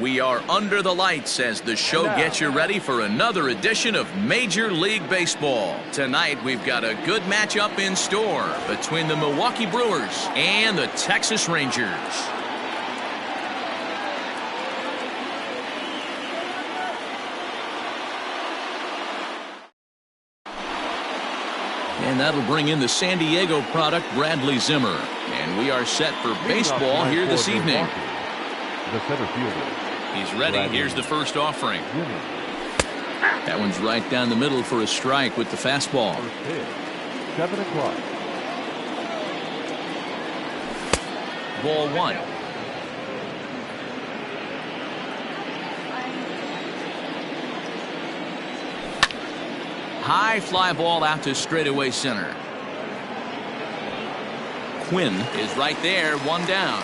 We are under the lights as the show gets you ready for another edition of Major League Baseball. Tonight, we've got a good matchup in store between the Milwaukee Brewers and the Texas Rangers. And that'll bring in the San Diego product, Bradley Zimmer. And we are set for baseball here this evening. The center fielder. He's ready. Here's the first offering. That one's right down the middle for a strike with the fastball. 7 o'clock. Ball one. High fly ball out to straightaway center. Quinn is right there, one down.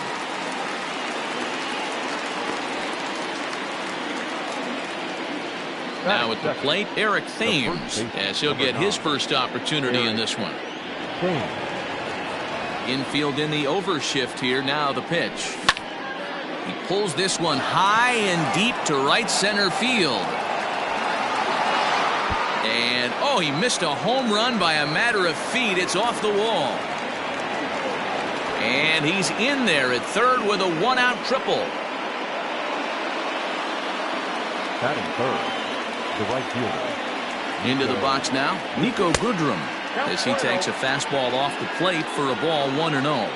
Now at the plate, Eric Thames, as he'll get his first opportunity in this one. Infield in the overshift here. Now the pitch. He pulls this one high and deep to right center field. And, oh, he missed a home run by a matter of feet. It's off the wall. And he's in there at third with a one-out triple. Batting third. The right fielder. Into the box now, Nico Goodrum, as he takes a fastball off the plate for a ball 1-0.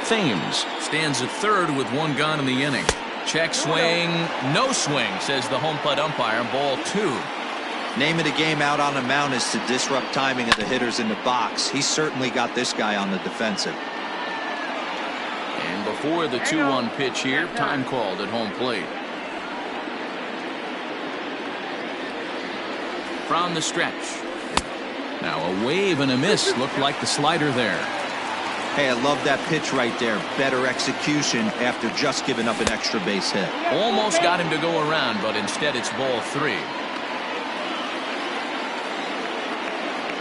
Thames stands at third with one gone in the inning. Check swing, no swing, says the home plate umpire. Ball two. Name of the game out on the mound is to disrupt timing of the hitters in the box. He's certainly got this guy on the defensive. And before the 2-1 pitch here, time called at home plate. From the stretch. Now a wave and a miss. Looked like the slider there. Hey, I love that pitch right there. Better execution after just giving up an extra base hit. Almost got him to go around, but instead it's ball three.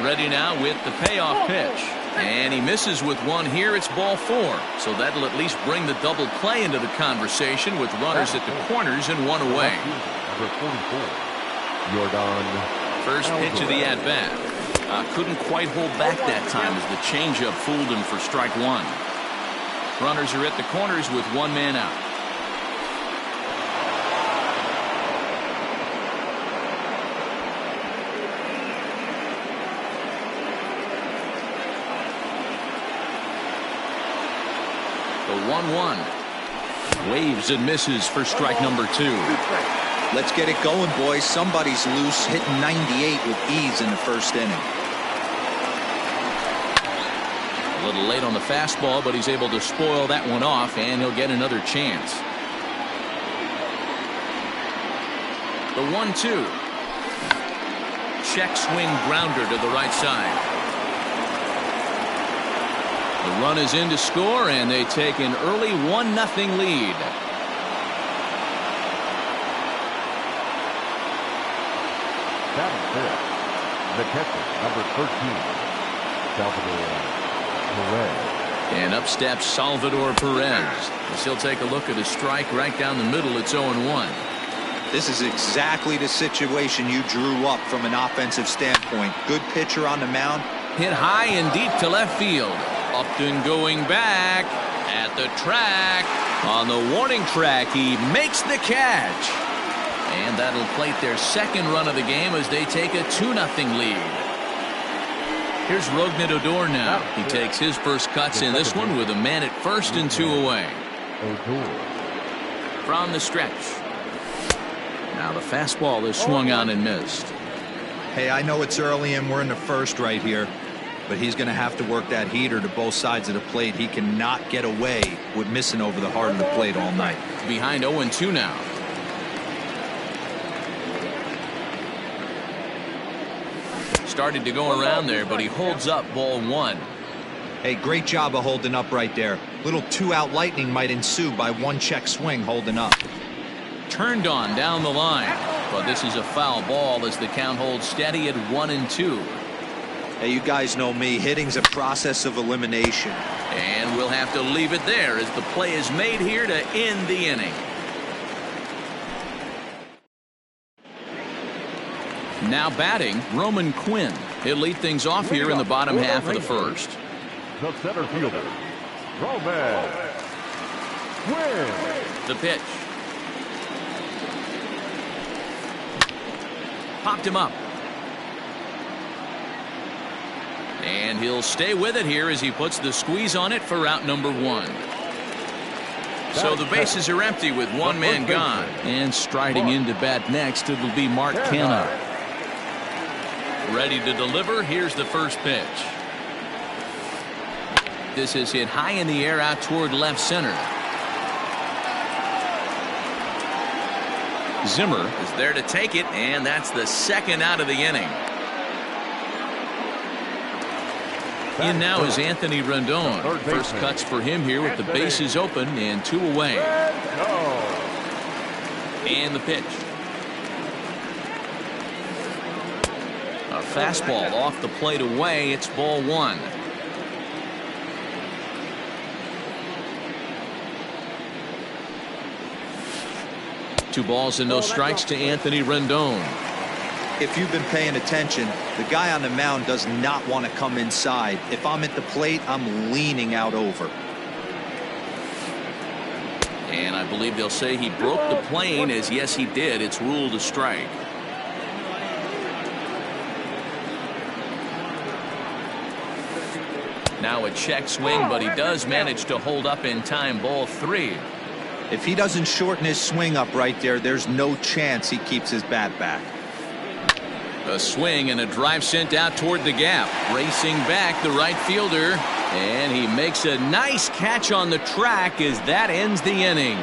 Ready now with the payoff pitch. And he misses with one here. It's ball four. So that'll at least bring the double play into the conversation with runners at the corners and one away. Number 44. Jordan. First pitch of the at-bat. Couldn't quite hold back that time as the changeup fooled him for strike one. Runners are at the corners with one man out. The 1-1. Waves and misses for strike number two. Let's get it going, boys. Somebody's loose, hitting 98 with ease in the first inning. A little late on the fastball, but he's able to spoil that one off, and he'll get another chance. The 1-2. Check swing grounder to the right side. The run is in to score, and they take an early 1-0 lead. Batting fifth, the catcher, number 13, Salvador Perez. And up steps Salvador Perez. As he'll take a look at a strike right down the middle. It's 0-1. This is exactly the situation you drew up from an offensive standpoint. Good pitcher on the mound. Hit high and deep to left field. Upton going back at the track. On the warning track, he makes the catch. And that'll plate their second run of the game as they take a 2-0 lead. Here's Rougned Odor now. He takes his first cuts in this one with a man at first and two away. From the stretch. Now the fastball is swung on and missed. Hey, I know it's early and we're in the first right here, but he's going to have to work that heater to both sides of the plate. He cannot get away with missing over the heart of the plate all night. Behind 0-2 now. Started to go around there, but he holds up ball one. Hey, great job of holding up right there. Little two-out lightning might ensue by one check swing holding up. Turned on down the line, but this is a foul ball as the count holds steady at 1-2. Hey, you guys know me. Hitting's a process of elimination. And we'll have to leave it there as the play is made here to end the inning. Now batting, Roman Quinn. He'll lead things off here in the bottom half of the first. The center fielder, Roman Quinn. The pitch. Popped him up. And he'll stay with it here as he puts the squeeze on it for out number 1. So the bases are empty with one man gone. And striding in to bat next, it'll be Mark Canha. Ready to deliver. Here's the first pitch. This is hit high in the air out toward left center. Zimmer is there to take it, and that's the second out of the inning. In now is Anthony Rendon. First cuts for him here with the bases open and 2 away. And the pitch. A fastball off the plate away. It's ball 1. Two balls and no strikes to Anthony Rendon. If you've been paying attention, the guy on the mound does not want to come inside. If I'm at the plate, I'm leaning out over. And I believe they'll say he broke the plane, as yes he did. It's ruled a strike. Now a check swing, but he does manage to hold up in time. Ball 3. If he doesn't shorten his swing up right there, there's no chance he keeps his bat back. A swing and a drive sent out toward the gap. Racing back, the right fielder. And he makes a nice catch on the track as that ends the inning.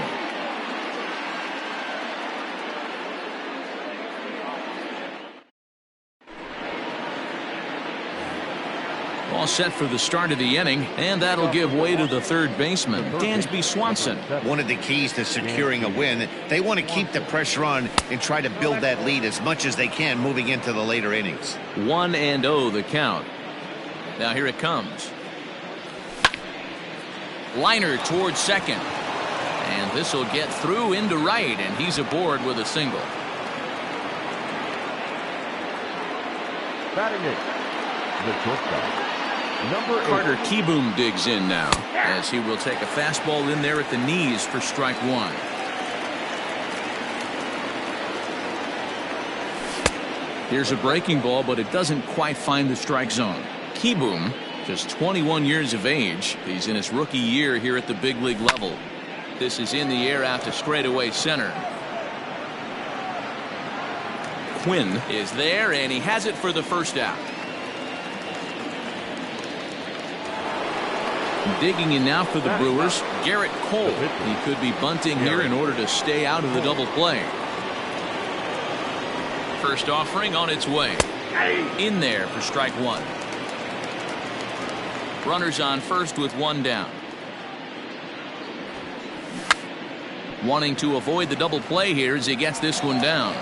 All set for the start of the inning, and that'll give way to the third baseman, Dansby Swanson. One of the keys to securing a win, they want to keep the pressure on and try to build that lead as much as they can moving into the later innings. 1-0 the count. Now here it comes. Liner towards second. And this will get through into right, and he's aboard with a single. Batting it, the shortstop, number 8. Carter Kieboom digs in now, as he will take a fastball in there at the knees for strike 1. Here's a breaking ball, but it doesn't quite find the strike zone. Kieboom, just 21 years of age. He's in his rookie year here at the big league level. This is in the air out to straightaway center. Quinn is there, and he has it for the first out. Digging in now for the Brewers, Garrett Cole. He could be bunting here in order to stay out of the double play. First offering on its way. In there for strike 1. Runners on first with 1 down. Wanting to avoid the double play here as he gets this one down.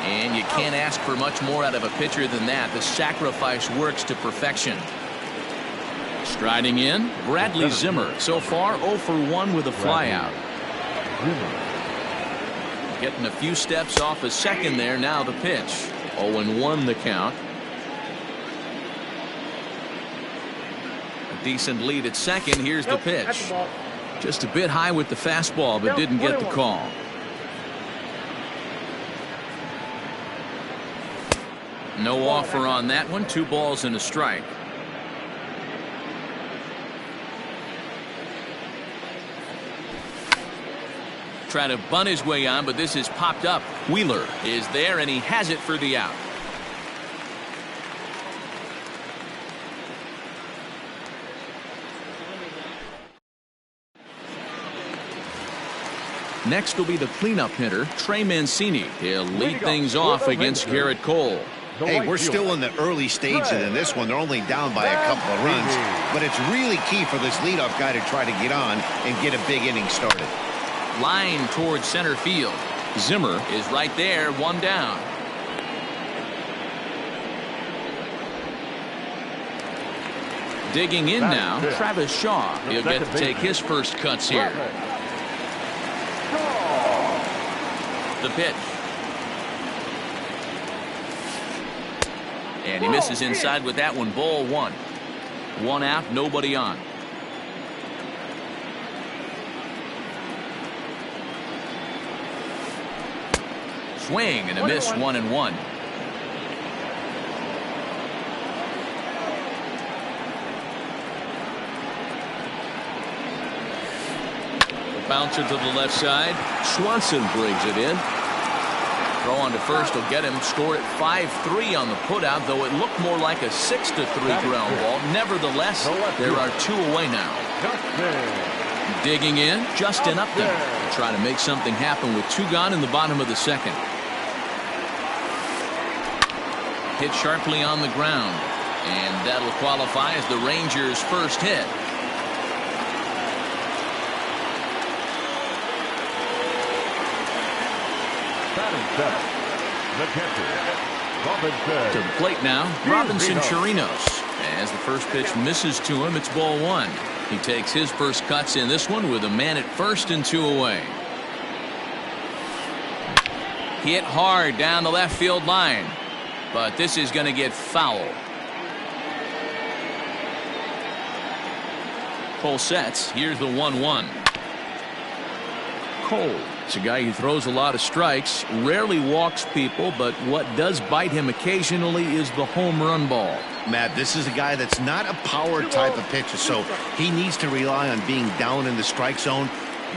And you can't ask for much more out of a pitcher than that. The sacrifice works to perfection. Striding in, Bradley Zimmer. So far 0 for 1 with a flyout. Getting a few steps off a second there. Now the pitch. 0-1 the count. A decent lead at second. Here's the pitch. Just a bit high with the fastball, but didn't get the call. No offer on that one. 2 balls and a strike. Trying to bunt his way on, but this is popped up. Wheeler is there, and he has it for the out. Next will be the cleanup hitter, Trey Mancini. He'll lead things off against Garrett Cole. Hey, we're still in the early stages in this one. They're only down by a couple of runs, but it's really key for this leadoff guy to try to get on and get a big inning started. Line towards center field. Zimmer is right there, 1 down. Digging in now, Travis Shaw. He'll get to take his first cuts here. The pitch. And he misses inside with that one. Ball one. One out, nobody on. Swing and a miss, 1-1. Bouncer to the left side. Swanson brings it in. Throw on to first will get him. Score at 5-3 on the putout, though it looked more like a 6-3 ground ball. Nevertheless, there are 2 away now. Digging in, Justin Upton. Try to make something happen with 2 gone in the bottom of the second. Hit sharply on the ground, and that'll qualify as the Rangers' first hit. The catcher, Robinson. To the plate now, Robinson Chirinos. As the first pitch misses to him, it's ball 1. He takes his first cuts in this one with a man at first and 2 away. Hit hard down the left field line, but this is going to get foul. Cole sets. Here's the 1-1. Cole. It's a guy who throws a lot of strikes, rarely walks people, but what does bite him occasionally is the home run ball. Matt, this is a guy that's not a power type of pitcher, so he needs to rely on being down in the strike zone.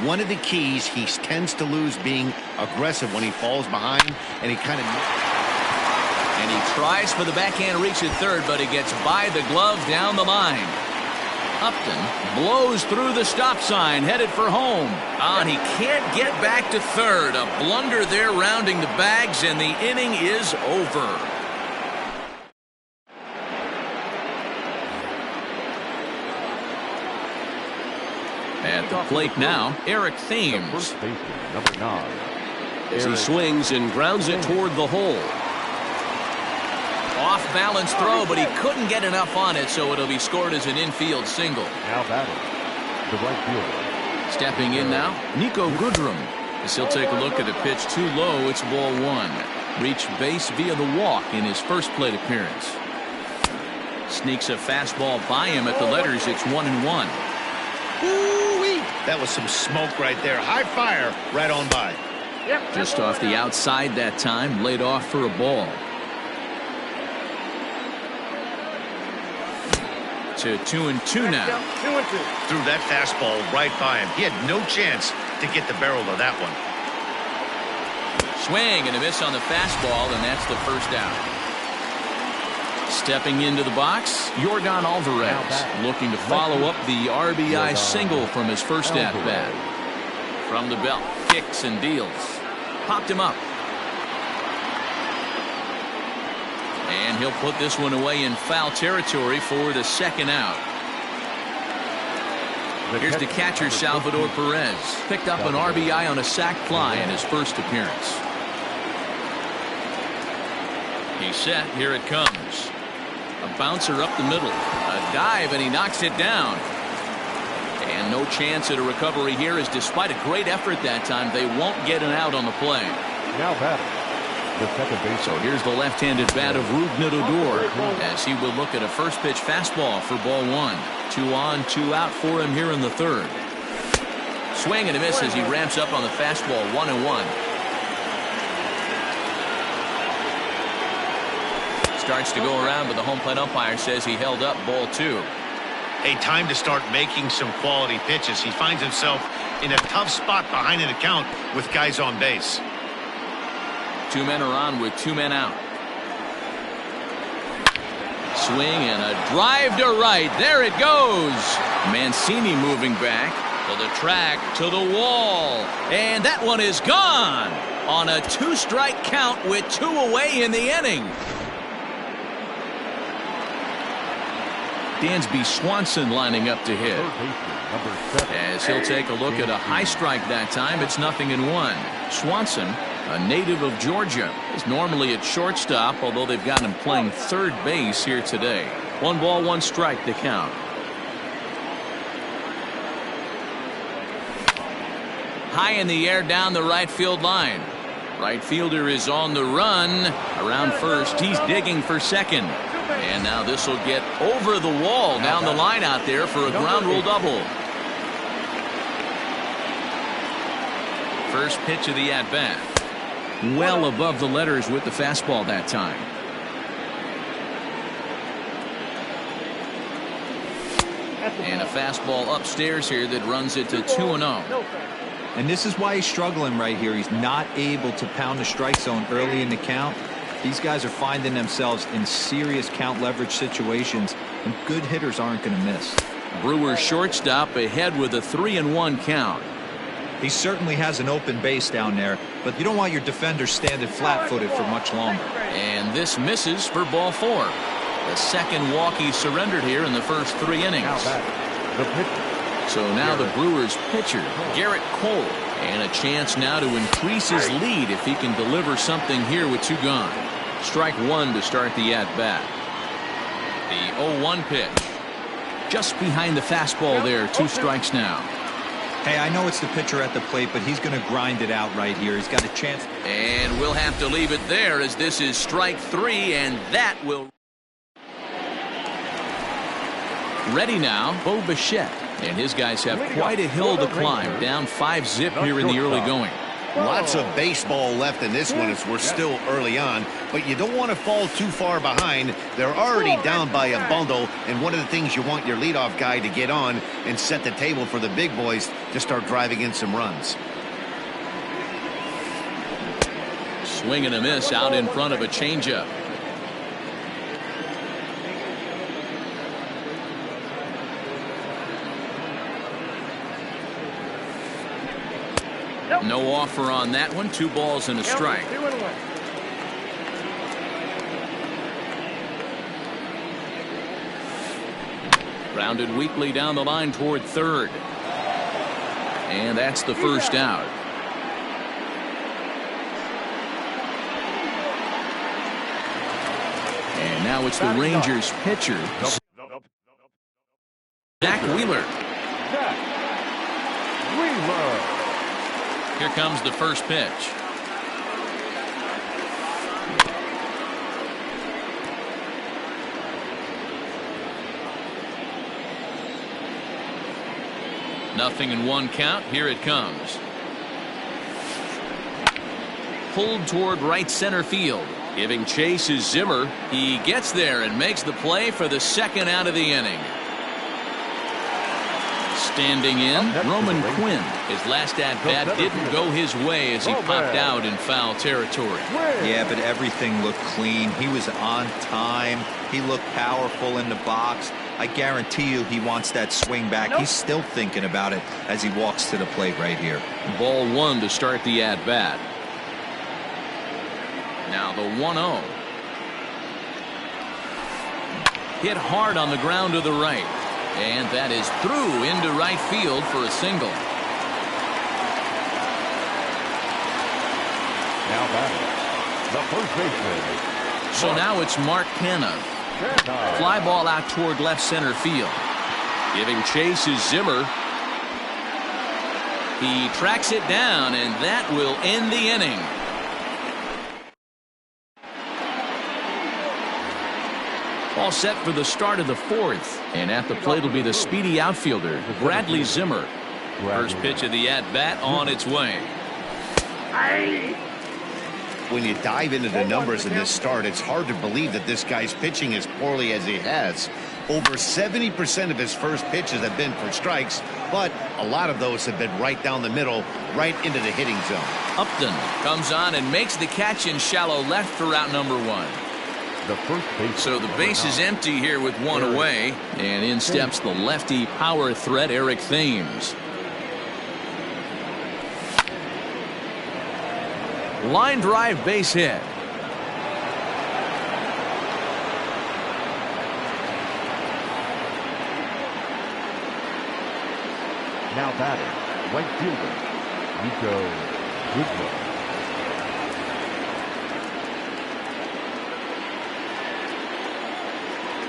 One of the keys, he tends to lose being aggressive when he falls behind, and he kind of... And he tries for the backhand reach at third, but he gets by the glove down the line. Upton blows through the stop sign, headed for home. And he can't get back to third. A blunder there rounding the bags, and the inning is over. At the plate now, Eric Thames. Number 9. As he swings and grounds it toward the hole. Off balance throw, but he couldn't get enough on it, so it'll be scored as an infield single. Now batting, the right fielder. Stepping in now, Nico Goodrum. As he'll take a look at a pitch too low, it's ball 1. Reached base via the walk in his first plate appearance. Sneaks a fastball by him at the letters. It's 1-1. Ooh-wee. That was some smoke right there. High fire right on by. Just off the outside that time, laid off for a ball. To 2-2 now. Threw that fastball right by him. He had no chance to get the barrel of that one. Swing and a miss on the fastball, and that's the first out. Stepping into the box, Yordan Alvarez looking to follow up the RBI single from his first at-bat. From the belt, kicks and deals. Popped him up. And he'll put this one away in foul territory for the second out. Here's the catcher, Salvador Perez. Picked up an RBI on a sac fly in his first appearance. He's set. Here it comes. A bouncer up the middle. A dive, and he knocks it down. And no chance at a recovery here, as despite a great effort that time, they won't get an out on the play. Now batting, the second base. So here's the left-handed bat of Rougned Odor, as he will look at a first pitch fastball for ball 1. 2 on, 2 out for him here in the third. Swing and a miss as he ramps up on the fastball. 1-1. Starts to go around, but the home plate umpire says he held up ball 2. A time to start making some quality pitches. He finds himself in a tough spot behind an account with guys on base. 2 men are on with 2 men out. Swing and a drive to right. There it goes. Mancini moving back to the track, to the wall. And that one is gone on a 2-strike count with 2 away in the inning. Dansby Swanson lining up to hit. As he'll take a look at a high strike that time, it's 0-1. Swanson, a native of Georgia, is normally at shortstop, although they've got him playing third base here today. 1 ball, 1 strike to count. High in the air down the right field line. Right fielder is on the run. Around first, he's digging for second. And now this will get over the wall down the line out there for a ground rule double. First pitch of the at-bat. Well above the letters with the fastball that time. And a fastball upstairs here that runs it to 2-0. And this is why he's struggling right here. He's not able to pound the strike zone early in the count. These guys are finding themselves in serious count leverage situations, and good hitters aren't going to miss. Brewers shortstop ahead with a 3-1 count. He certainly has an open base down there, but you don't want your defenders standing flat-footed for much longer. And this misses for ball 4. The second walk he surrendered here in the first 3 innings. So now the Brewers pitcher, Garrett Cole, and a chance now to increase his lead if he can deliver something here with 2 gone. Strike 1 to start the at-bat. The 0-1 pitch. Just behind the fastball there, 2 strikes now. Hey, I know it's the pitcher at the plate, but he's going to grind it out right here. He's got a chance. And we'll have to leave it there as this is strike 3, and that will... Ready now, Bo Bichette. And his guys have quite a hill to climb, down 5-zip here in the early going. Lots of baseball left in this one as we're still early on, but you don't want to fall too far behind. They're already down by a bundle, and one of the things you want your leadoff guy to get on and set the table for the big boys to start driving in some runs. Swing and a miss out in front of a changeup. No offer on that one. 2 balls and a strike. Grounded weakly down the line toward third. And that's the first out. And now it's the Rangers pitcher, Zach Wheeler. Here comes the first pitch. Nothing in 1 count. Here it comes. Pulled toward right center field. Giving chase is Zimmer. He gets there and makes the play for the second out of the inning. Standing in, Roman Quinn. His last at-bat didn't go his way as he popped out in foul territory. Yeah, but everything looked clean. He was on time. He looked powerful in the box. I guarantee you he wants that swing back. He's still thinking about it as he walks to the plate right here. Ball 1 to start the at-bat. Now the 1-0. Hit hard on the ground to the right. And that is through into right field for a single. Now batting, the first baseman. So now it's Mark Canha. Fly ball out toward left center field. Giving chase is Zimmer. He tracks it down, and that will end the inning. All set for the start of the 4th. And at the plate will be the speedy outfielder, Bradley Zimmer. First pitch of the at-bat on its way. When you dive into the numbers in this start, it's hard to believe that this guy's pitching as poorly as he has. Over 70% of his first pitches have been for strikes, but a lot of those have been right down the middle, right into the hitting zone. Upton comes on and makes the catch in shallow left for out number 1. So the base is empty here with 1 away, and in steps the lefty power threat Eric Thames. Line drive base hit. Now batting, right fielder, Nico Goodrum.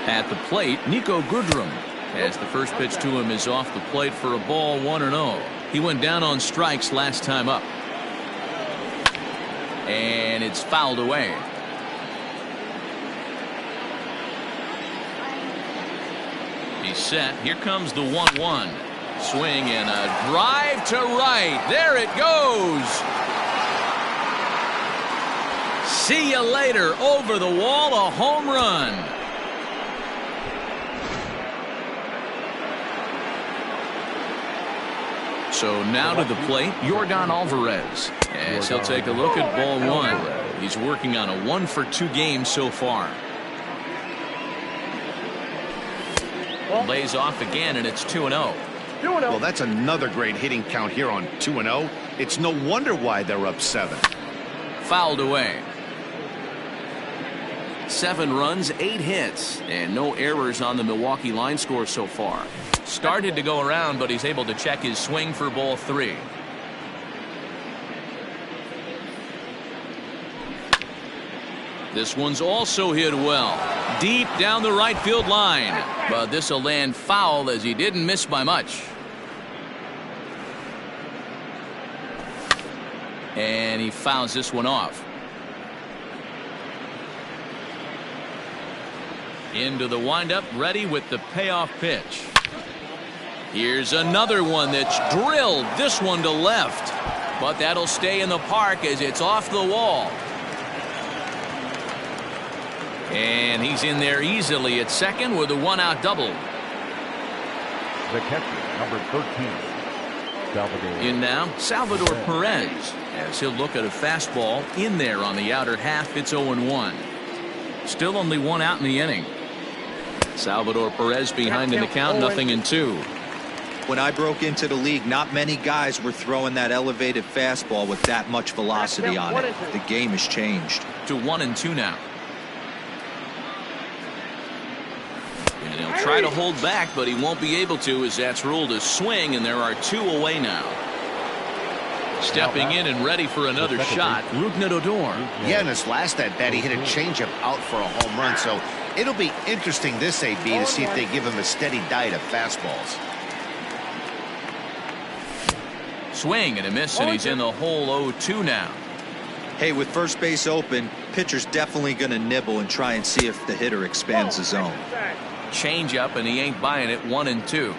At the plate, Nico Goodrum, as the first pitch to him is off the plate for a ball 1-0. He went down on strikes last time up. And it's fouled away. He's set. Here comes the 1-1. Swing and a drive to right. There it goes. See you later. Over the wall, a home run. So now to the plate, Yordan Alvarez. As he'll take a look at ball one. He's working on a 1-for-2 game so far. Lays off again, and it's 2-0. Well, that's another great hitting count here on 2-0. It's no wonder why they're up 7. Fouled away. 7 runs, 8 hits, and no errors on the Milwaukee line score so far. Started to go around, but he's able to check his swing for ball 3. This one's also hit well. Deep down the right field line. But this will land foul as he didn't miss by much. And he fouls this one off. Into the windup, ready with the payoff pitch. Here's another one that's drilled. This one to left. But that'll stay in the park as it's off the wall. And he's in there easily at second with a 1-out double. The catcher, number 13, Salvador. In now, Salvador Perez. As he'll look at a fastball in there on the outer half. It's 0-1. Still only 1 out in the inning. Salvador Perez behind in the count, 0-2. When I broke into the league, not many guys were throwing that elevated fastball with that much velocity on it. The game has changed. To 1-2 now. And he'll try to hold back, but he won't be able to, as that's ruled a swing, and there are 2 away now. Stepping in and ready for another shot, Rougned Odor. Yeah, in his last at bat, he hit a changeup out for a home run. So it'll be interesting this AB to see if they give him a steady diet of fastballs. Swing and a miss, and he's in the hole 0-2 now. Hey, with first base open, pitcher's definitely going to nibble and try and see if the hitter expands the zone. Change up, and he ain't buying it. 1-2.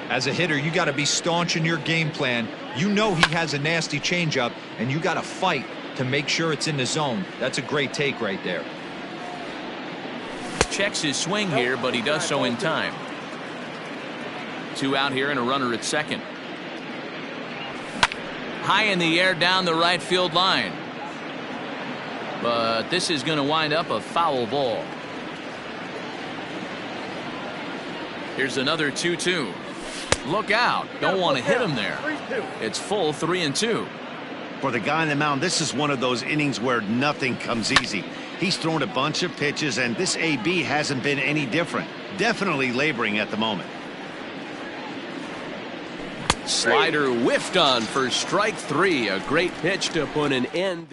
As a hitter, you got to be staunch in your game plan. You know he has a nasty changeup, and you got to fight to make sure it's in the zone. That's a great take right there. Checks his swing here, but he does so in time. 2 out here and a runner at second. High in the air down the right field line. But this is going to wind up a foul ball. Here's another 2-2. Look out. Don't want to hit him there. It's full 3-2. For the guy on the mound, this is one of those innings where nothing comes easy. He's thrown a bunch of pitches, and this AB hasn't been any different. Definitely laboring at the moment. Slider whiffed on for strike 3. A great pitch to put an end.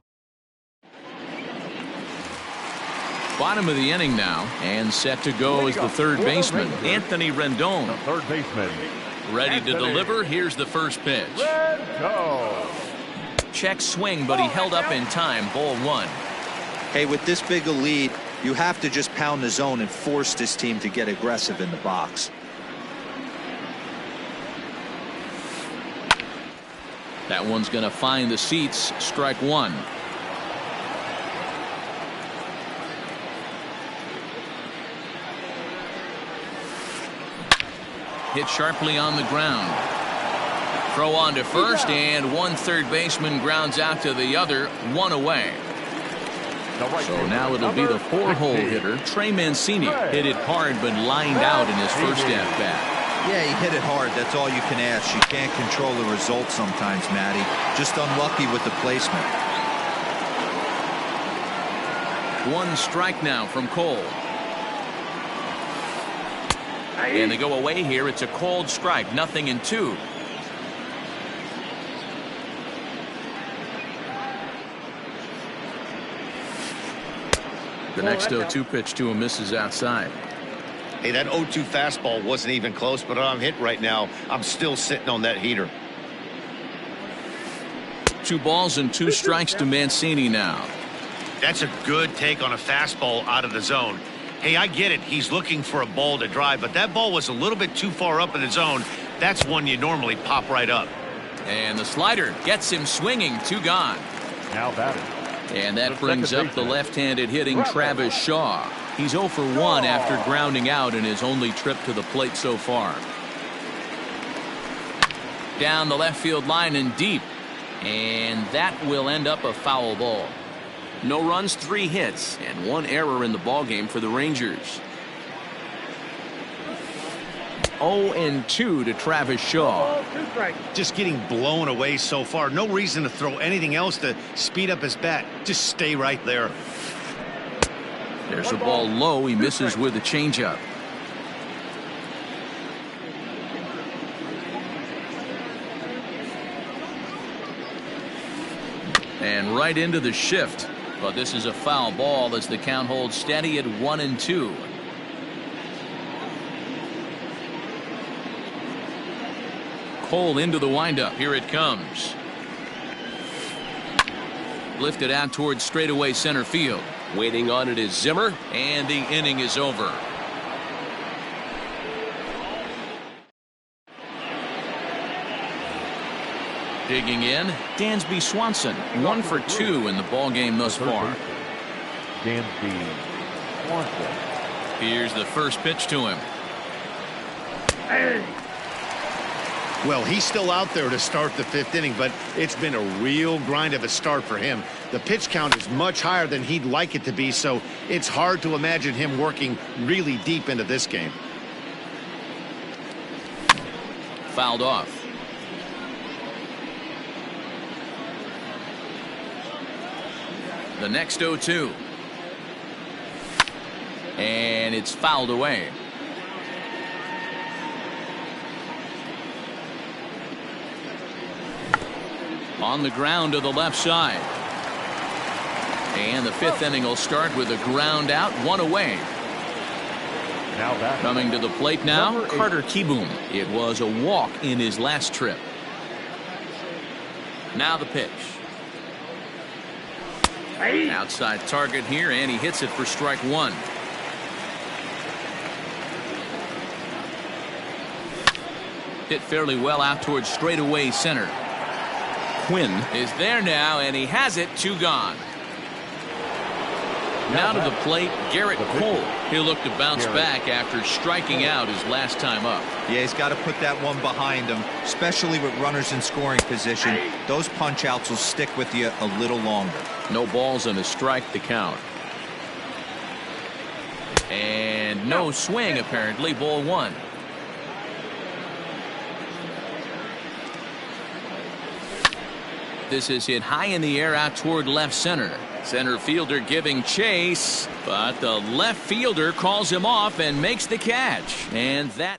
Bottom of the inning now, and set to go is the third baseman, Anthony Rendon. The third baseman. Ready to deliver. Here's the first pitch. Check swing, but he held up in time. Ball 1. Hey, with this big a lead, you have to just pound the zone and force this team to get aggressive in the box. That one's going to find the seats. Strike 1. Hit sharply on the ground. Throw on to first, and one third baseman grounds out to the other. 1 away. So now it'll be the 4-hole hitter, Trey Mancini. Hit it hard, but lined out in his first at-bat. Yeah, he hit it hard. That's all you can ask. You can't control the result sometimes, Matty. Just unlucky with the placement. 1 strike now from Cole. And they go away here. It's a called strike. 0-2. The next 0-2 pitch to him misses outside. Hey, that 0-2 fastball wasn't even close, but I'm hit right now. I'm still sitting on that heater. 2 balls and 2 strikes to Mancini now. That's a good take on a fastball out of the zone. Hey, I get it. He's looking for a ball to drive, but that ball was a little bit too far up in the zone. That's one you normally pop right up. And the slider gets him swinging. 2 gone. Now batting. And that brings up the left-handed hitting Travis Shaw. He's 0 for 1 after grounding out in his only trip to the plate so far. Down the left field line and deep. And that will end up a foul ball. No runs, 3 hits, and 1 error in the ballgame for the Rangers. 0-2 to Travis Shaw. Just getting blown away so far. No reason to throw anything else to speed up his bat. Just stay right there. There's a ball low. He misses with a changeup. And right into the shift. But this is a foul ball as the count holds steady at 1-2. Cole into the windup. Here it comes. Lifted out towards straightaway center field. Waiting on it is Zimmer, and the inning is over. Digging in, Dansby Swanson, 1 for 2 in the ball game thus far. Dansby Swanson. Here's the first pitch to him. Well, he's still out there to start the 5th inning, but it's been a real grind of a start for him. The pitch count is much higher than he'd like it to be, so it's hard to imagine him working really deep into this game. Fouled off. The next 0-2. And it's fouled away. On the ground to the left side. And the 5th inning will start with a ground out, 1 away. Now batting. Coming to the plate now, Carter Kieboom. It was a walk in his last trip. Now the pitch. Outside target here, and he hits it for strike 1. Hit fairly well out towards straightaway center. Quinn is there now, and he has it. 2 gone. Now to the plate, Garrett Cole. He'll look to bounce back after striking out his last time up. Yeah, he's got to put that one behind him, especially with runners in scoring position. Those punch outs will stick with you a little longer. No balls and a strike to count. And no swing, apparently. Ball 1. This is hit high in the air out toward left center. Center fielder giving chase, but the left fielder calls him off and makes the catch. And that.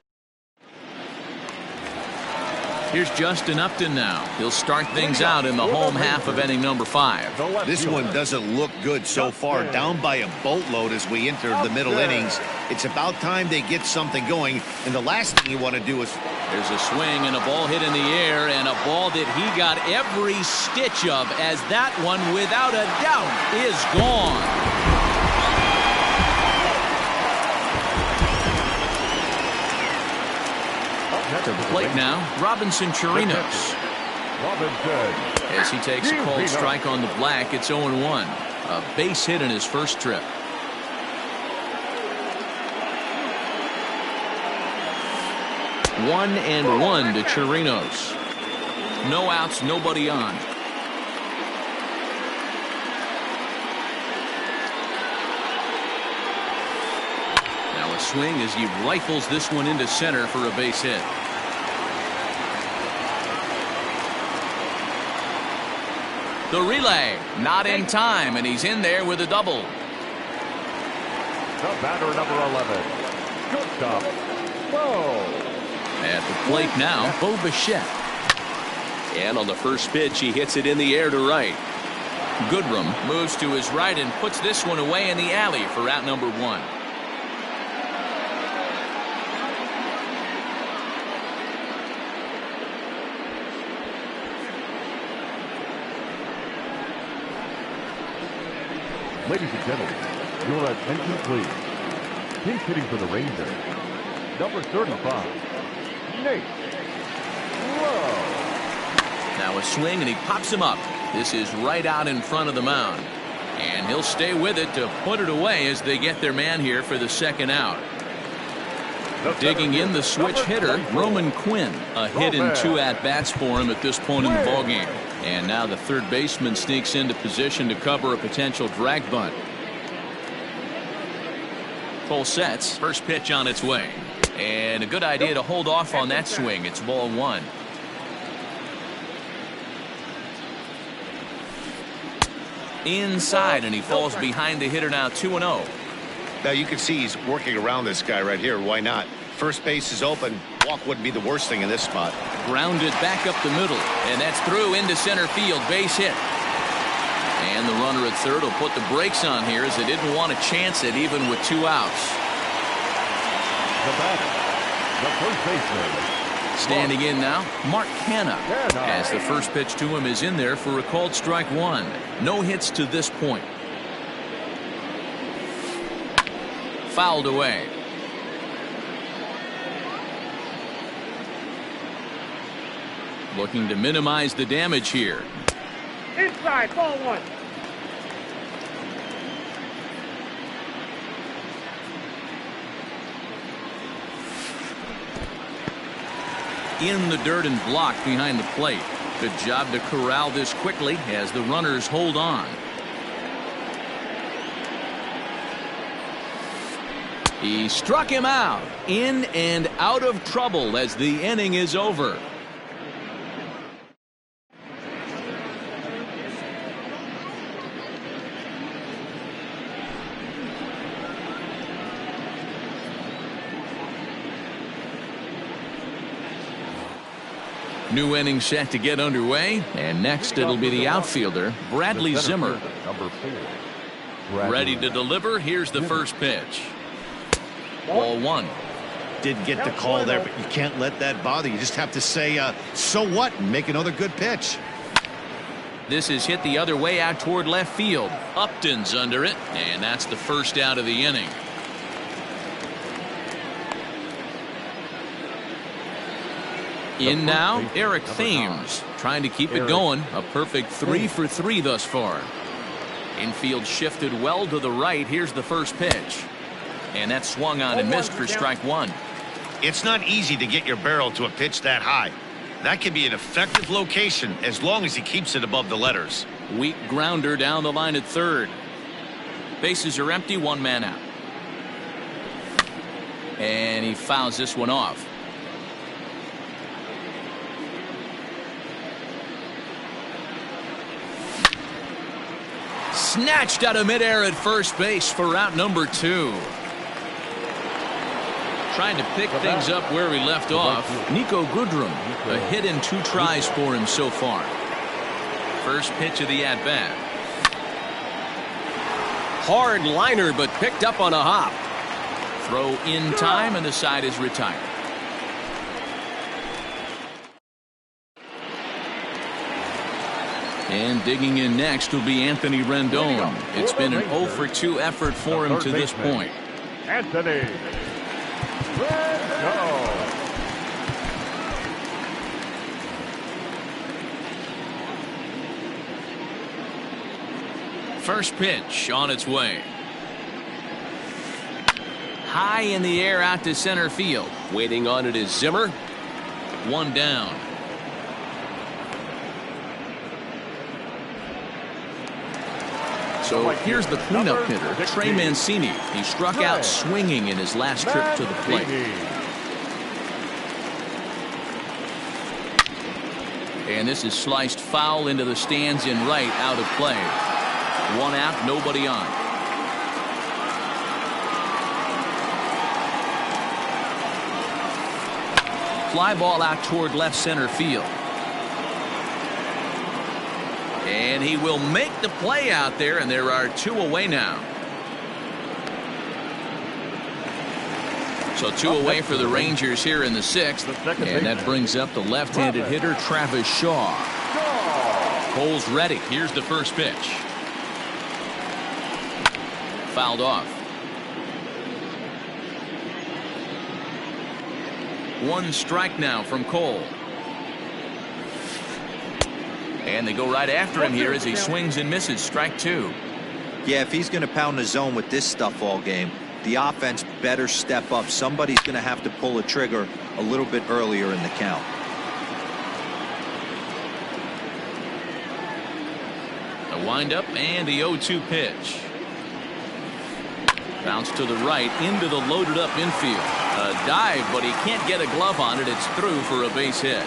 Here's Justin Upton now. He'll start things out in the home half of inning number 5. This one doesn't look good so far. Down by a boatload as we enter the middle innings. It's about time they get something going. And the last thing you want to do is. There's a swing and a ball hit in the air, and a ball that he got every stitch of, as that one, without a doubt, is gone. To the plate now, Robinson Chirinos. As he takes a cold strike on the black, it's 0-1. A base hit in his first trip. One and 1 to Chirinos. No outs, nobody on. Now a swing as he rifles this one into center for a base hit. The relay, not in time, and he's in there with a double. The batter, number 11. Shortstop, Bo. At the plate now, Bo Bichette. And on the first pitch, he hits it in the air to right. Goodrum moves to his right and puts this one away in the alley for out number 1. Ladies and gentlemen, your attention please. He's hitting for the Rangers. Number 35, Nate Lowe. Now a swing, and he pops him up. This is right out in front of the mound. And he'll stay with it to put it away as they get their man here for the second out. Digging in the switch hitter, Roman Quinn. A hit and 2 at-bats for him at this point in the ballgame. And now the third baseman sneaks into position to cover a potential drag bunt. Full sets. First pitch on its way. And a good idea to hold off on that swing. It's ball 1. Inside, and he falls behind the hitter now 2-0. Now you can see he's working around this guy right here. Why not? First base is open. Walk wouldn't be the worst thing in this spot. Grounded back up the middle, and that's through into center field. Base hit. And the runner at third will put the brakes on here as they didn't want to chance it even with 2 outs. The batter, the first baseman. Standing in now, Mark Hanna, as the first pitch to him is in there for a called strike 1. No hits to this point. Fouled away. Looking to minimize the damage here. Inside, ball 1. In the dirt and blocked behind the plate. Good job to corral this quickly as the runners hold on. He struck him out. In and out of trouble as the inning is over. New inning set to get underway, and next it'll be the outfielder, Bradley Zimmer. Number 4. Ready to deliver. Here's the first pitch. Ball 1. Did get the call there, but you can't let that bother you. Just have to say, so what, and make another good pitch. This is hit the other way out toward left field. Upton's under it, and that's the first out of the inning. In now, Eric Thames trying to keep it going. A perfect 3 for 3 thus far. Infield shifted well to the right. Here's the first pitch. And that swung on and missed for strike 1. It's not easy to get your barrel to a pitch that high. That can be an effective location as long as he keeps it above the letters. Weak grounder down the line at third. Bases are empty, 1 man out. And he fouls this one off. Snatched out of midair at first base for out number 2. Trying to pick things up where he left off. Nico Goodrum, a hit in 2 tries for him so far. First pitch of the at-bat. Hard liner, but picked up on a hop. Throw in time, and the side is retired. And digging in next will be Anthony Rendon. It's been an 0 for 2 effort for him to this point. Anthony Rendon. First pitch on its way. High in the air out to center field. Waiting on it is Zimmer. 1 down. So here's the cleanup hitter, Trey Mancini. He struck out swinging in his last trip to the plate. And this is sliced foul into the stands in right, out of play. 1 out, nobody on. Fly ball out toward left center field. And he will make the play out there, and there are 2 away now. So 2 away for the Rangers here in the 6th. And that brings up the left-handed hitter, Travis Shaw. Cole's ready. Here's the first pitch. fouled off. One strike now from Cole. And they go right after him here as he swings and misses. Strike two. Yeah, if he's going to pound the zone with this stuff all game, the offense better step up. Somebody's going to have to pull a trigger a little bit earlier in the count. A windup and the 0-2 pitch. Bounce to the right into the loaded up infield. A dive, but he can't get a glove on it. It's through for a base hit.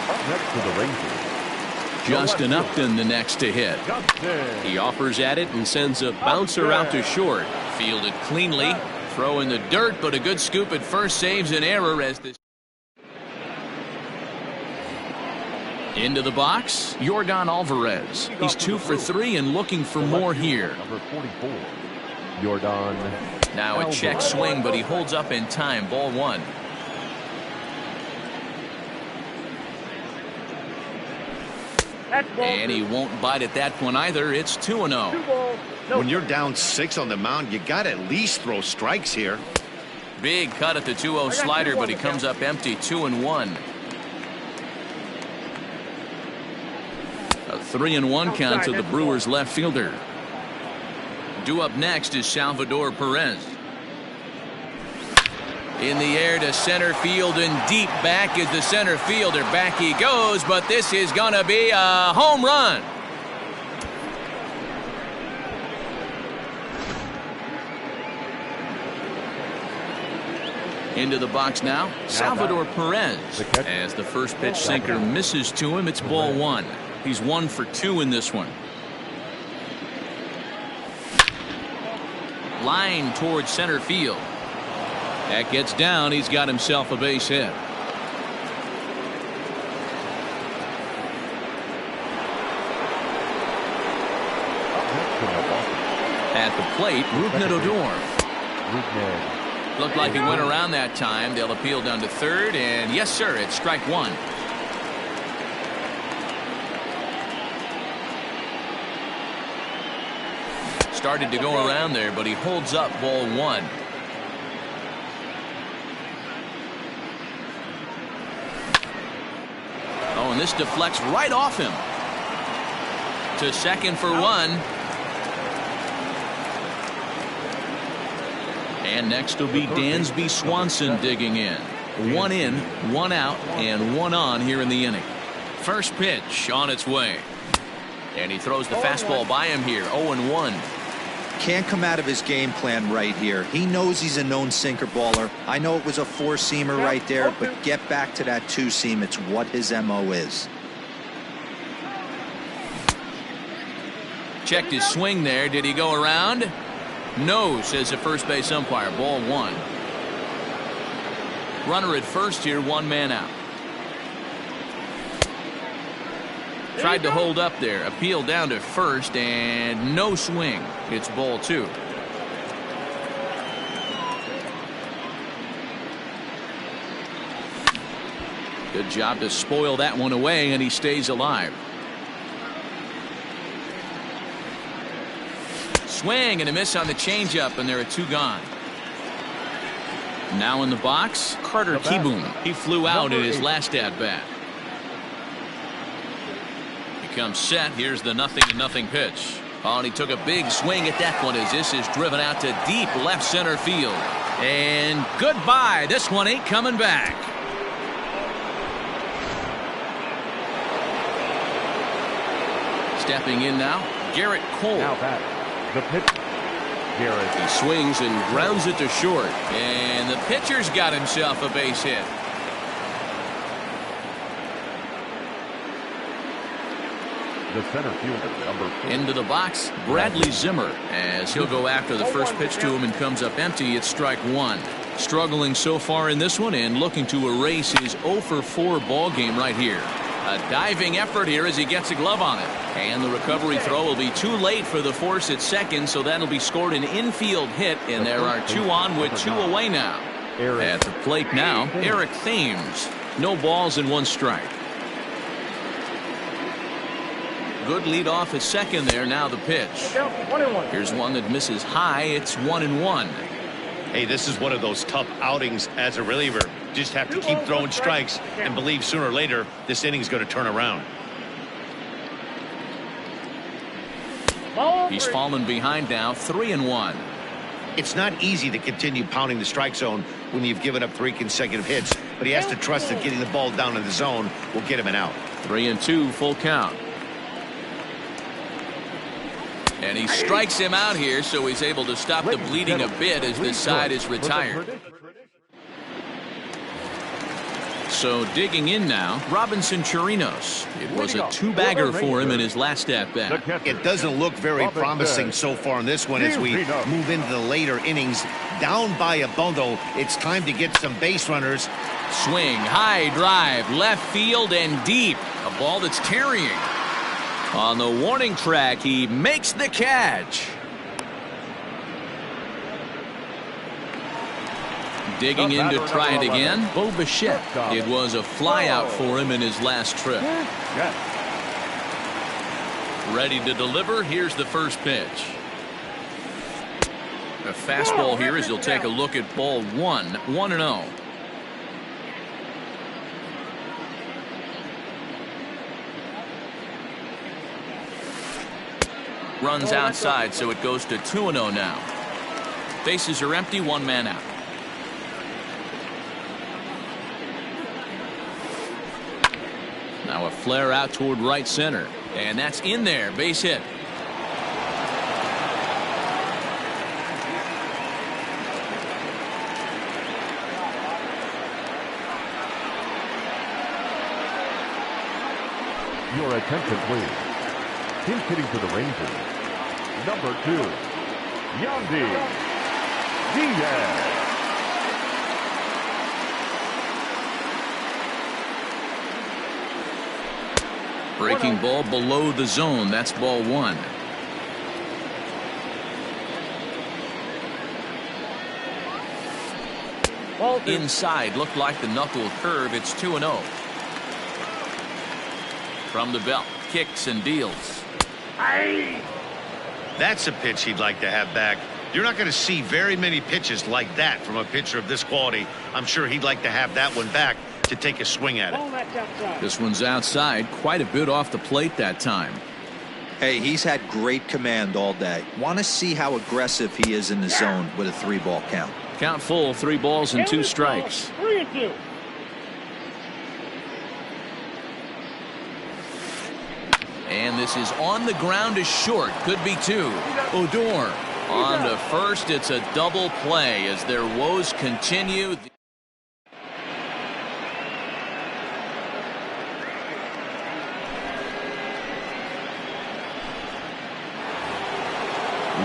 Up next to the Rangers, Justin Upton the next to hit. He offers at it and sends a bouncer out to short. Fielded cleanly. Throw in the dirt, but a good scoop at first saves an error as this. Into the box, Yordan Alvarez. He's 2 for 3 and looking for more here. Number 44, Yordan. Now a check swing, but he holds up in time. Ball one. And he won't bite at that one either. It's 2-0. When you're down 6 on the mound, you got to at least throw strikes here. Big cut at the 2-0 slider, but he comes up empty. 2-1. A 3-1 count to the Brewers left fielder. Due up next is Salvador Perez. In the air to center field and deep back is the center fielder. Back he goes, but this is going to be a home run. Into the box now, Salvador Perez. As the first pitch sinker misses to him, it's ball one. He's 1 for 2 in this one. Line towards center field. That gets down. He's got himself a base hit. At the plate, Rougned Odor. Looked like he went around that time. They'll appeal down to third, and yes, sir, it's strike one. Started to go around there, but he holds up ball one. Oh, and this deflects right off him. To second for one. And next will be Dansby Swanson digging in. 1 in, 1 out, and 1 on here in the inning. First pitch on its way. And he throws the fastball by him here. 0-1. Can't come out of his game plan right here. He knows he's a known sinker baller. I know it was a 4-seamer right there, but get back to that 2-seam. It's what his MO is. Checked his swing there. Did he go around? No, says the first base umpire. Ball one. Runner at first here, 1 man out. Tried to hold up there. Appeal down to first, and no swing. It's ball two. Good job to spoil that one away, and he stays alive. Swing and a miss on the changeup, and there are 2 gone. Now in the box, Carter Kieboom. He flew out in his last at-bat. Comes set. Here's the 0-0 pitch. Oh, and he took a big swing at that one as this is driven out to deep left center field. And goodbye. This one ain't coming back. Stepping in now, Garrett Cole. Now back, the pitch. Garrett. He swings and grounds it to short. And the pitcher's got himself a base hit. The center fielder, number 4. Into the box, Bradley Zimmer, as he'll go after the first pitch to him and comes up empty. It's strike one. Struggling so far in this one and looking to erase his 0 for 4 ball game right here. A diving effort here as he gets a glove on it. And the recovery throw will be too late for the force at second, so that'll be scored an infield hit, and there are 2 on with 2 away now. At the plate now, Eric Thames. No balls and 1 strike. Good lead off at second there. Now the pitch. 1-1. Here's one that misses high. It's 1-1. Hey, this is one of those tough outings as a reliever. Just have to keep throwing strikes and believe sooner or later this inning is going to turn around. He's fallen behind now, 3-1. It's not easy to continue pounding the strike zone when you've given up 3 consecutive hits, but he has to trust that getting the ball down in the zone will get him an out. 3-2, full count. And he strikes him out here, so he's able to stop the bleeding a bit as this side is retired. So digging in now, Robinson Chirinos. It was a 2-bagger for him in his last at-bat. It doesn't look very promising so far in this one as we move into the later innings. Down by a bundle, it's time to get some base runners. Swing, high drive, left field and deep. A ball that's carrying. On the warning track, he makes the catch. Digging in to try it again, Bo Bichette. It was a flyout for him in his last trip. Ready to deliver. Here's the first pitch. A fastball here as he'll take a look at ball 1, 1-0. Runs outside, so it goes to 2-0 now. Bases are empty, 1 man out. Now a flare out toward right center. And that's in there. Base hit. Your attention, please. Pinch hitting for the Rangers. Number 2, Yandy Diaz. Breaking ball below the zone. That's ball 1. Inside, looked like the knuckle curve. It's 2-0. From the belt, kicks and deals. That's a pitch he'd like to have back. You're not going to see very many pitches like that from a pitcher of this quality. I'm sure he'd like to have that one back to take a swing at it. This one's outside, quite a bit off the plate that time. Hey, he's had great command all day. Want to see how aggressive he is in the zone with a 3-ball count. Count full, 3 balls and 2 strikes. 3-2. And this is on the ground is short. Could be 2. Odor on to first. It's a double play as their woes continue.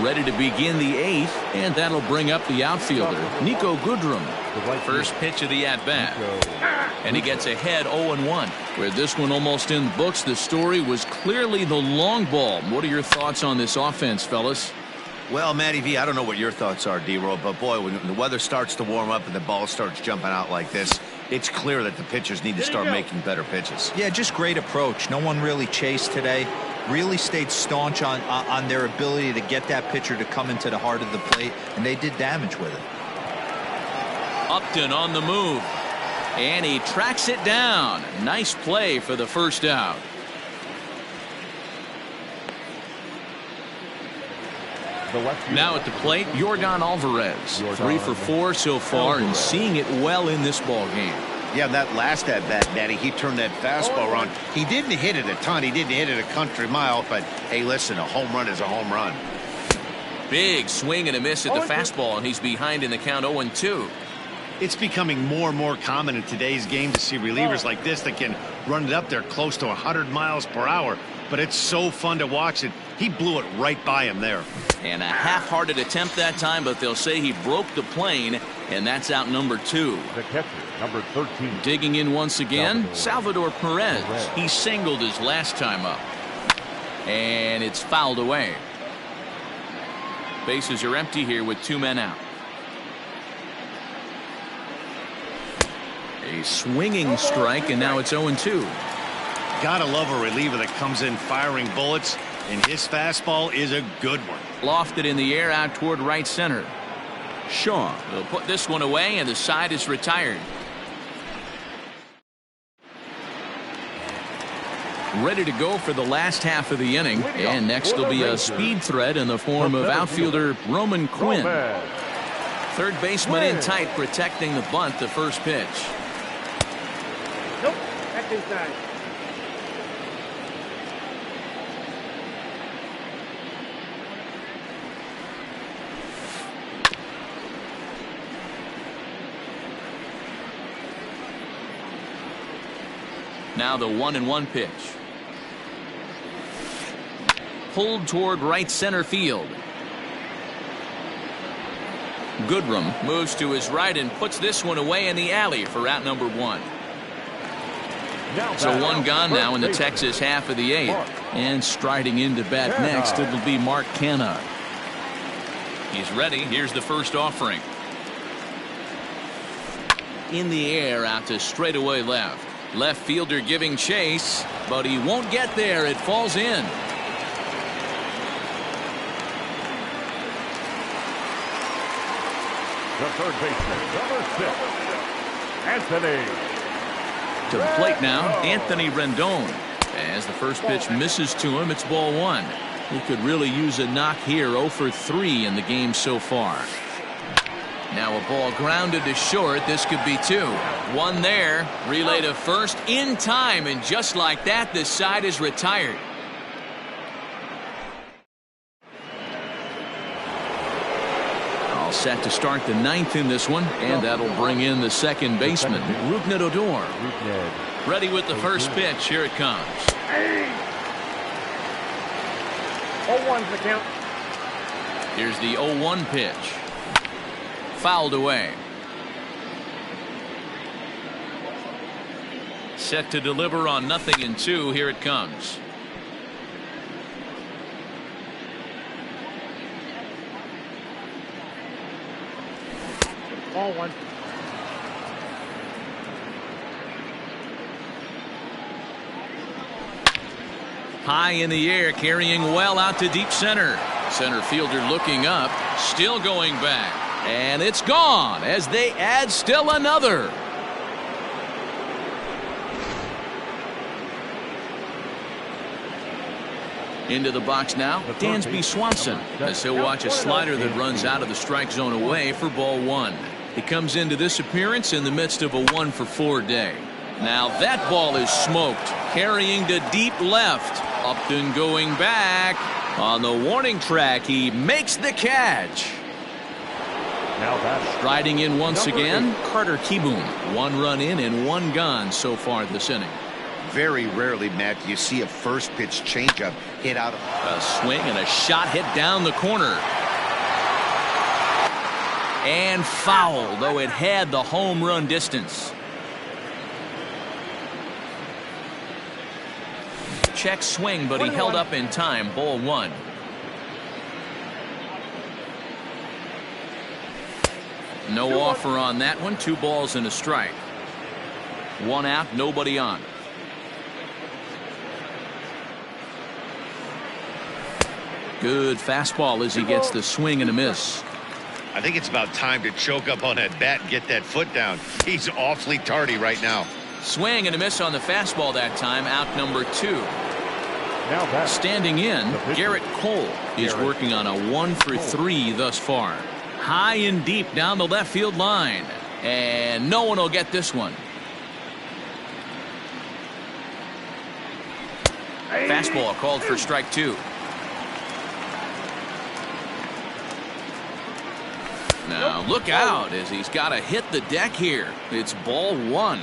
Ready to begin the 8th, and that'll bring up the outfielder, Nico Goodrum. First pitch of the at-bat. And he gets ahead 0-1. With this one almost in the books, the story was clearly the long ball. What are your thoughts on this offense, fellas? Well, Matty V, I don't know what your thoughts are, D-Roll, but boy, when the weather starts to warm up and the ball starts jumping out like this, it's clear that the pitchers need to start making better pitches. Yeah, just great approach. No one really chased today. Really stayed staunch on their ability to get that pitcher to come into the heart of the plate, and they did damage with it. Upton on the move, and he tracks it down. Nice play for the first out. Now at the plate, Yordan Alvarez. 3 for 4 so far and seeing it well in this ball game. Yeah, that last at-bat, Matty, he turned that fastball around. He didn't hit it a ton. He didn't hit it a country mile, but hey, listen, a home run is a home run. Big swing and a miss at the fastball, and he's behind in the count 0-2. It's becoming more and more common in today's game to see relievers like this that can run it up there close to 100 miles per hour. But it's so fun to watch it. He blew it right by him there. And a half-hearted attempt that time, but they'll say he broke the plane, and that's out number 2. The catcher, number 13. Digging in once again, Salvador Perez. He singled his last time up. And it's fouled away. Bases are empty here with 2 men out. A swinging strike, and now it's 0-2. Gotta love a reliever that comes in firing bullets, and his fastball is a good one. Lofted in the air out toward right center. Shaw will put this one away, and the side is retired. Ready to go for the last half of the inning, and next will be a speed threat in the form of outfielder Roman Quinn. Third baseman in tight, protecting the bunt, the first pitch. Nope, that's inside. Now the 1-1 pitch. Pulled toward right center field. Goodrum moves to his right and puts this one away in the alley for out number 1. So one gone now in the Texas half of the 8th. And striding in to bat next, it'll be Mark Canha. He's ready. Here's the first offering. In the air out to straightaway left. Left fielder giving chase, but he won't get there. It falls in. The third baseman, number 6, Anthony. To the plate now, Anthony Rendon. As the first pitch misses to him, it's ball 1. He could really use a knock here. 0 for 3 in the game so far. Now a ball grounded to short. This could be 2. 1 there. Relay to first in time, and just like that, this side is retired. All set to start the 9th in this one, and that'll bring in the second baseman, Rougned Odor. Ready with the first pitch. Here it comes. 0-1's the count. Here's the 0-1 pitch. Fouled away. Set to deliver on 0-2. Here it comes. Ball 1. High in the air, carrying well out to deep center. Center fielder looking up, still going back. And it's gone as they add still another. Into the box now, Dansby Swanson, as he'll watch a slider that runs out of the strike zone away for ball 1. He comes into this appearance in the midst of a 1 for 4 day. Now that ball is smoked, carrying to deep left. Upton going back. On the warning track, he makes the catch. Now that's Striding in once again, Carter Kieboom. 1 run in and 1 gone so far this inning. Very rarely, Matt, do you see a first pitch changeup hit out of A swing and a shot hit down the corner. And foul, though it had the home run distance. Check swing, but he held up in time. Ball 1. No offer on that one. 2 balls and a strike. 1 out, nobody on. Good fastball as he gets the swing and a miss. I think it's about time to choke up on that bat and get that foot down. He's awfully tardy right now. Swing and a miss on the fastball that time. Out number 2. now that's Standing in, Garrett Cole is working on a 1 for 3 thus far. High and deep down the left field line. And no one will get this one. Fastball called for strike 2. Now look out as he's got to hit the deck here. It's ball 1.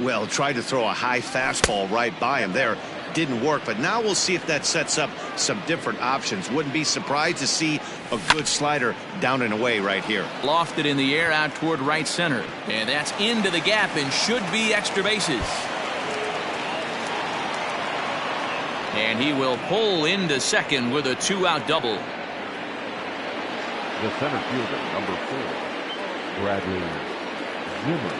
Well, tried to throw a high fastball right by him there. Didn't work, but now we'll see if that sets up some different options. Wouldn't be surprised to see a good slider down and away right here. Lofted in the air out toward right center. And that's into the gap and should be extra bases. And he will pull into second with a 2-out double. the center fielder, number 4, Bradley Zimmer.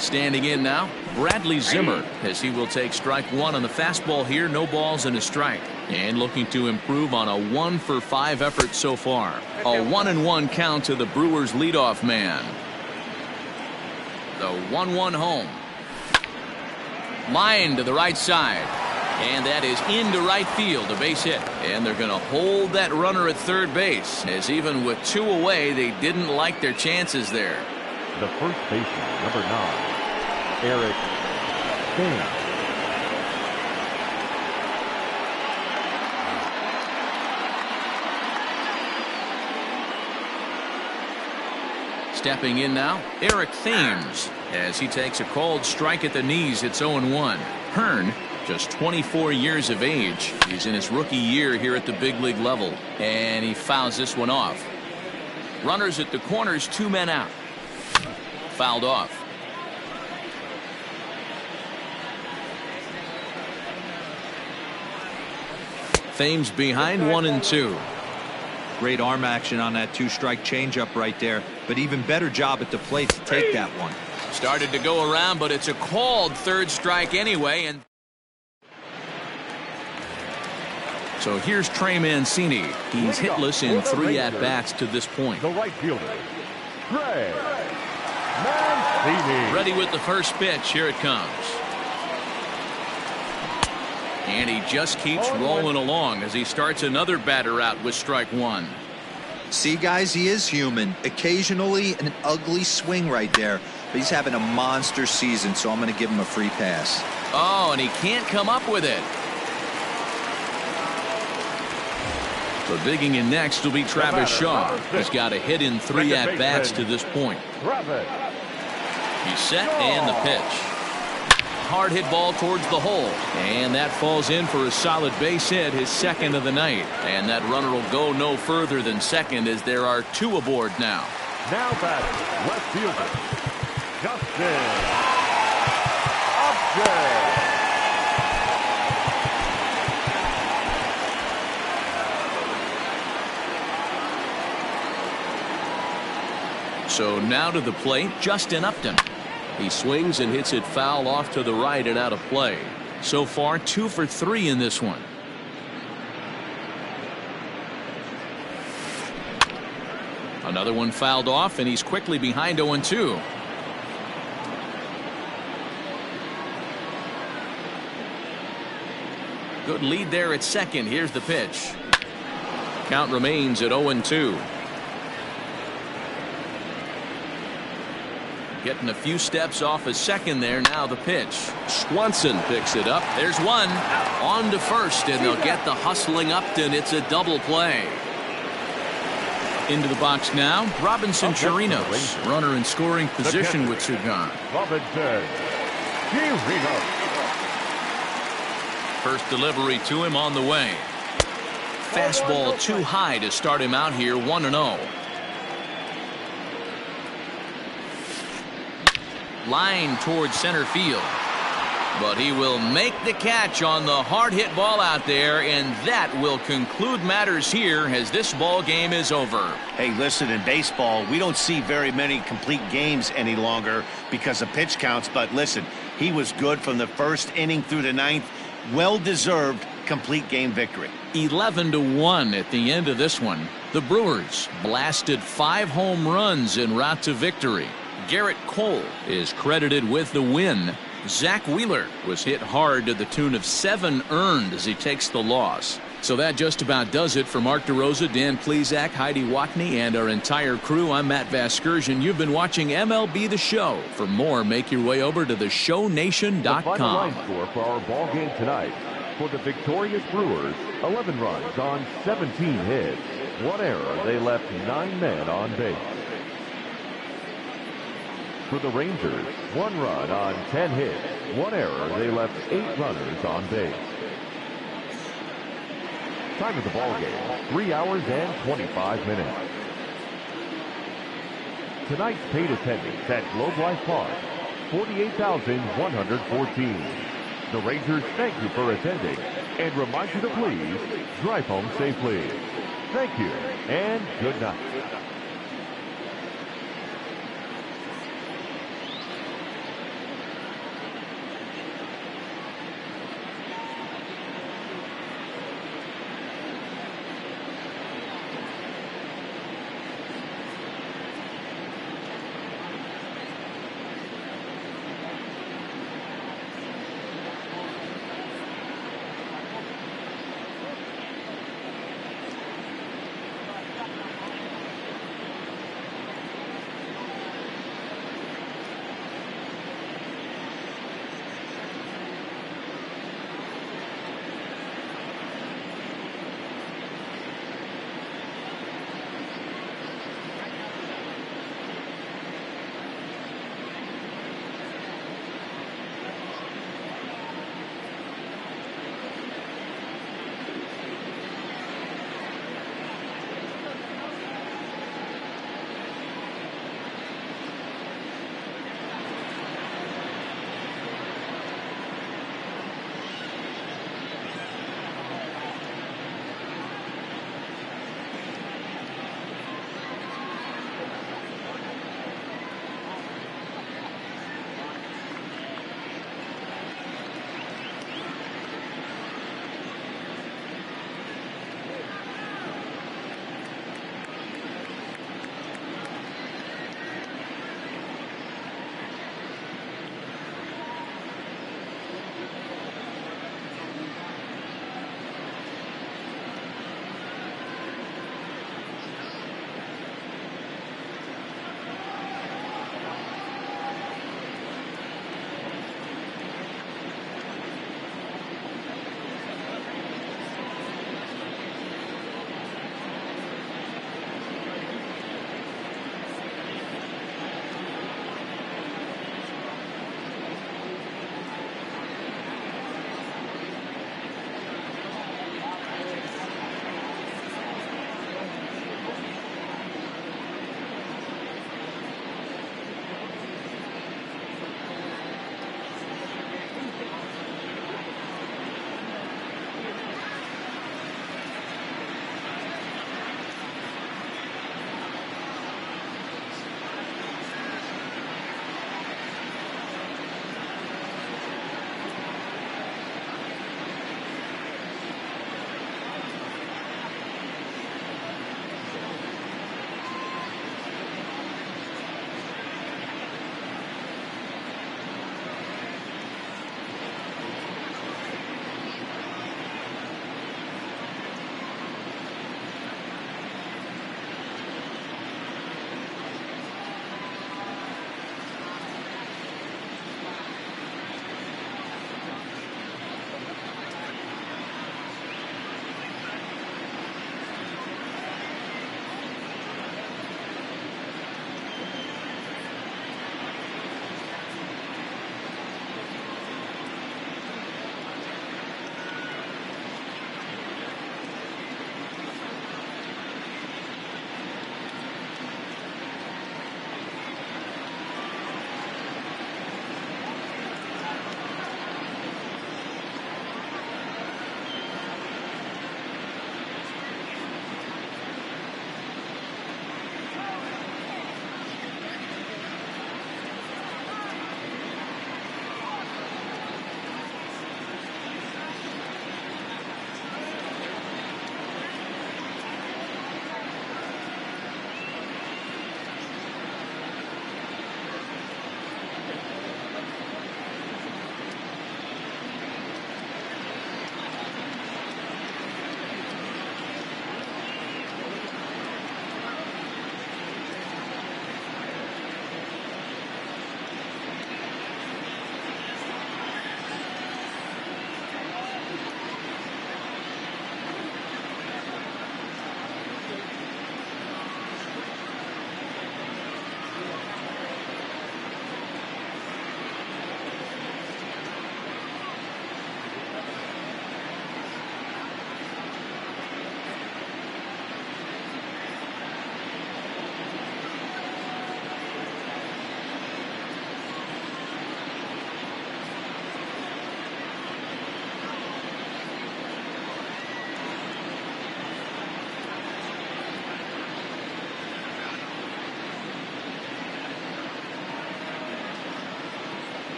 Standing in now, Bradley Zimmer, as he will take strike one on the fastball here. No balls and a strike. And looking to improve on a 1-for-5 effort so far. A 1-1 count to the Brewers leadoff man. The 1-1 home. Line to the right side. And that is into right field, a base hit. And they're going to hold that runner at third base, as even with 2 away, they didn't like their chances there. The first baseman, number 9, Eric Thames. Stepping in now, Eric Thames, as he takes a called strike at the knees. It's 0-1. Hearn, just 24 years of age. He's in his rookie year here at the big league level, and he fouls this one off. Runners at the corners, 2 men out. Fouled off. Thames behind 1-2. Great arm action on that 2-strike changeup right there, but even better job at the plate to take that one. Started to go around, but it's a called third strike anyway. And so here's Trey Mancini. He's hitless in 3 at-bats to this point. The right fielder, Trey Mancini. Ready with the first pitch. Here it comes. And he just keeps rolling along as he starts another batter out with strike one. See, guys, he is human. Occasionally an ugly swing right there, but he's having a monster season, so I'm going to give him a free pass. Oh, and he can't come up with it. So digging in next will be Travis Shaw. He's got a hit in 3 at-bats to this point. He's set and the pitch. Hard hit ball towards the hole, and that falls in for a solid base hit, his second of the night. And that runner will go no further than second, as there are 2 aboard now. Now batting, left fielder, Justin Upton. So now to the plate, Justin Upton. He swings and hits it foul off to the right and out of play. So far, 2 for 3 in this one. Another one fouled off, and he's quickly behind 0-2. Good lead there at second. Here's the pitch. Count remains at 0-2. Getting a few steps off a second there. Now the pitch. Swanson picks it up. There's one. On to first, and they'll get the hustling Upton. It's a double play. Into the box now, Robinson Chirinos. Runner in scoring position with Sugan. Robinson Chirinos. First delivery to him on the way. Fastball too high to start him out here. 1-0. Line towards center field, but he will make the catch on the hard hit ball out there, and that will conclude matters here as this ball game is over. Hey, listen, in baseball, we don't see very many complete games any longer because of pitch counts, but listen, he was good from the first inning through the 9th. Well-deserved complete game victory. 11-1 at the end of this one. The Brewers blasted 5 home runs en route to victory. Garrett Cole is credited with the win. Zach Wheeler was hit hard to the tune of 7 earned as he takes the loss. So that just about does it for Mark DeRosa, Dan Plesac, Heidi Watney, and our entire crew. I'm Matt Vasgersian. You've been watching MLB The Show. For more, make your way over to theshownation.com. The final line score for our ball game tonight. For the victorious Brewers, 11 runs on 17 hits. 1 error. They left 9 men on base. For the Rangers, 1 run on 10 hits. 1 error. They left 8 runners on base. Time of the ball game, 3 hours and 25 minutes. Tonight's paid attendance at Globe Life Park, 48,114. The Rangers thank you for attending and remind you to please drive home safely. Thank you and good night.